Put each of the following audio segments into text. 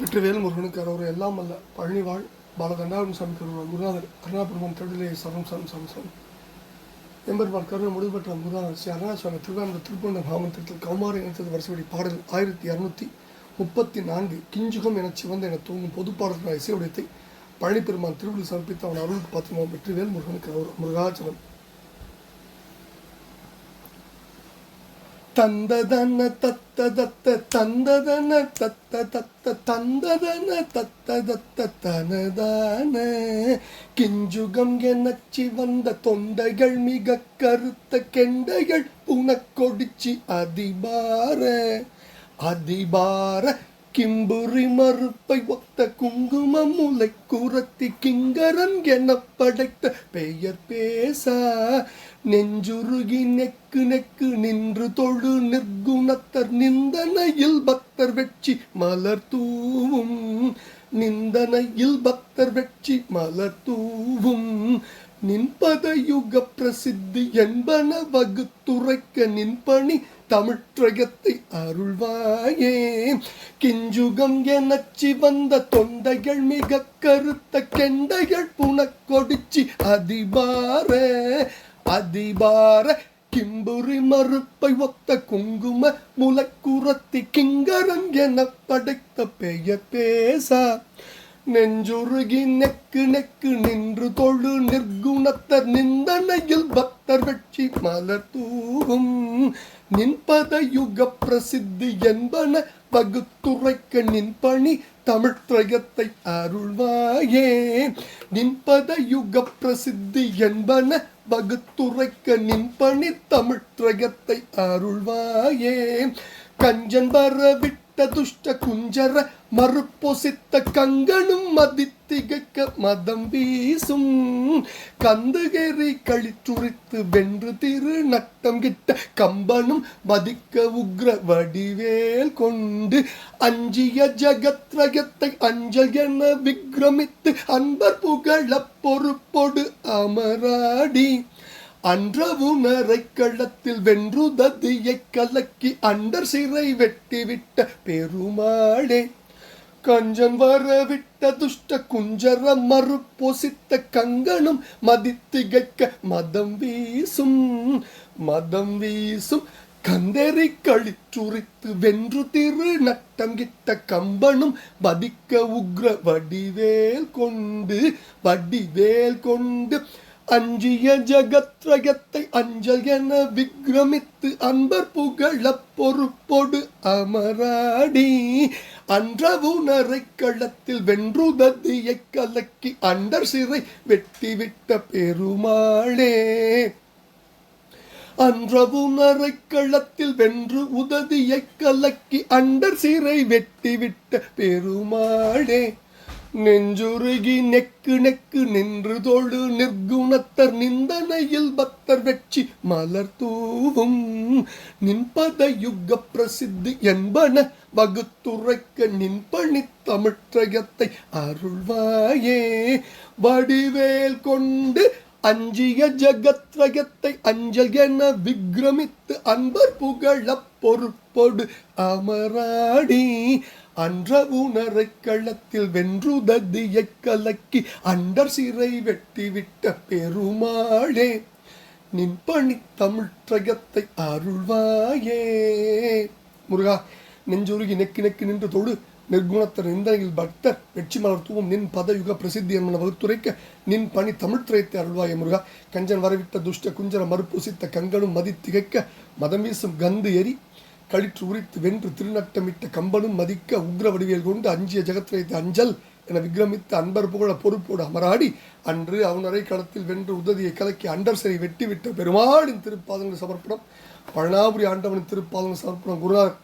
வெற்றிவேல் முருகனுக்கு அரோர் எல்லாம் அல்ல பழனிவாழ் பாலதண்டாவின் சாமி கருவூர் முருகாதர் கருணாபுரம் திருவிழை சரணம் சரணம் சரணம் சரணம் எம்பெருமான் கருணை முடிவுபெற்ற முருகாதர் ஸ்ரீ அருணாச்சல திருவாரூர் திருப்பண்ட மாமந்திரத்தில் கௌமார இனத்தது வருஷப்படி பாடல் 1234 கிஞ்சுகம் என சிவந்த என தூங்கும் பொது பாடல்கள் இசையுடையத்தை பழனி பெருமான் திருவிழி சமர்ப்பித்து அவன் அருளுக்கு பார்த்துமா வெற்றிவேல் முருகனுக்கு அரோர் முருகாச்சலம் தந்ததன தத்த தத்த தந்ததன தத்த தத்த தந்ததன தத்த தத்த தனதான கிஞ்சுகம் எனச்சி வந்த தொண்டைகள் மிக கருத்த கெண்டைகள் புனக்கொடிச்சி அதிபார அதிபார கிம்புரி மறுப்பை ஒத்த குங்கும முலை குரத்தி கிங்கரன் என படைத்த பெயர் பேசா நெஞ்சுருகி நெக்கு நெக்கு நின்று தொழு நிர்குணத்தர் நிந்தனையில் பக்தர் வெற்றி மலர் தூவும் நிந்தனையில் பக்தர் வெற்றி மலர் தூவும் நின்பத யுக பிரசித்தி என்பன வகுத்துரைக்க நின்பணி தமிழ்ற்றகத்தை அருள்வாயே கிஞ்சுகம் எனச்சி வந்த தொண்டைகள் மிக கருத்த கெண்டைகள் புனக்கொடிச்சி அதிபார அதிபார கிம்புரி மறுப்பை ஒத்த குங்கும முளைக்குரத்தி கிங்கரன் என படைத்த பெயர் பேசா நெஞ்சுருகி நெக்கு நெக்கு நின்று தொழு நிர்குணத்தர் நிந்தனையில் பக்தர் வெற்றி மலர் தூவும் நின்பத யுக பிரசித்தி என்பன வகுத்துரைக்க நின்பணி தமிழ்ற்றகத்தை அருள்வாயே நின்பத யுக பிரசித்தி என்பன வகுத்துரைக்க நின்பணி தமிழ்ற்றகத்தை அருள்வாயே கஞ்சன் வரவிட்ட துஷ்ட குஞ்சர மறுப்பொசித்த கங்கனும் மதித்திகைக்க மதம் வீசும் கந்துகேறி கழித்துரித்து வென்று திரு நட்டம் கிட்ட கம்பனும் மதிக்க உக்ர வடிவேல் கொண்டு அஞ்சிய ஜகத்ரகத்தை அஞ்சல் என விக்ரமித்து அன்பர் புகழ பொறுப்பொடு அமராடி அன்றவுணரை களத்தில் வென்றுததியை கலக்கி அண்டர் சிறை வெட்டிவிட்ட பெருமாளே கஞ்சன் வரவிட்ட துஷ்ட குஞ்சர மறுப்பொசித்த கங்கனும் மதித்திகைக்க மதம் வீசும் கந்தேறி கழிச்சுரித்து வென்று திரு நட்டம் கிட்ட கம்பனும் பதிக்க உக்ர வடிவேல் கொண்டு அஞ்சிய ஜகத்ரகத்தை அஞ்சல் என விக்ரமித்து அன்பர் புகழ பொறுப்பொடு அமராடி அன்றவுணரை களத்தில் வென்றுததியை கலக்கி அண்டர் சிறை வெட்டிவிட்ட பெருமாளே அன்றவுணரை களத்தில் வென்று உததியை கலக்கி அண்டர் சிறை வெட்டிவிட்ட பெருமாளே நெஞ்சுருகி நெக்கு நெக்கு நின்று தொழு நிர்குணத்தர் நிந்தனையில் பக்தர் வெற்றி மலர் தூவும் நின்பத யுக பிரசித்தி என்பன வகுத்துரைக்க நின்பணி தமிழ்ற்றகத்தை அருள்வாயே வடிவேல் கொண்டு அஞ்சிய ஜகத்ரகத்தை அஞ்சல் என விக்ரமித்து அன்பர் புகழ பொறுப்பொடு அமராடி அன்றவுணரை களத்தில் வென்றுததியை கலக்கி அண்டர் சிறை வெட்டிவிட்ட பெருமாளே நின்பணி தமிழ்ற்றகத்தை அருள்வாயே முருகா நெஞ்சுருகி நெக்கு நெக்கு நின்று தொழு நிர்குணத்தர் நிந்தனையில் பக்தர் வெற்றி மலர் தூவும் நின் பதயுக பிரசித்தி என்பன வகுத்துரைக்க நின் பணி தமிழ்த்திரைத்தை அருள்வாய முருகா கஞ்சன் வரவிட்ட துஷ்ட குஞ்சர மறுப்பூசித்த கங்கனும் மதித்திகைக்க மதம் வீசும் கந்து எரி கழிற்று உரித்து வென்று திருநட்டமிட்ட கம்பனும் மதிக்க உக்ர வடிவேல் கொண்டு அஞ்சிய ஜகத்ரயத்தை அஞ்சல் என விக்ரமித்த அன்பர் புகழ பொறுப்போடு அமராடி அன்று அவனரை களத்தில் வென்று உதவியை கலக்கி அண்டர் சிறை வெட்டிவிட்ட பெருமாளின் திருப்பாதங்கள் சமர்ப்பணம் பழனாபுரி ஆண்டவனின் திருப்பாதங்கள் சமர்ப்பணம் குருநாதர்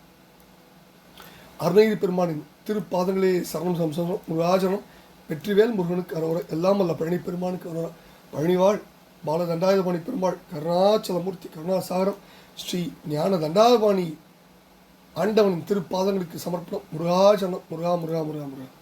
அருணகிரி பெருமானின் திருப்பாதங்களே சரணம் சம்சனம் முருகாஜனம் வெற்றிவேல் முருகனுக்கு அரோர எல்லாம் அல்ல பழனி பெருமானுக்கு அரோர பழனிவாழ் பாலதண்டாயுதபாணி பெருமாள் கருணாச்சலமூர்த்தி கருணாசாகரம் ஸ்ரீ ஞான தண்டாயுதபாணி ஆண்டவனின் திருப்பாதங்களுக்கு சமர்ப்பணம் முருகாஜனம் முருகா முருகா முருகா முருகா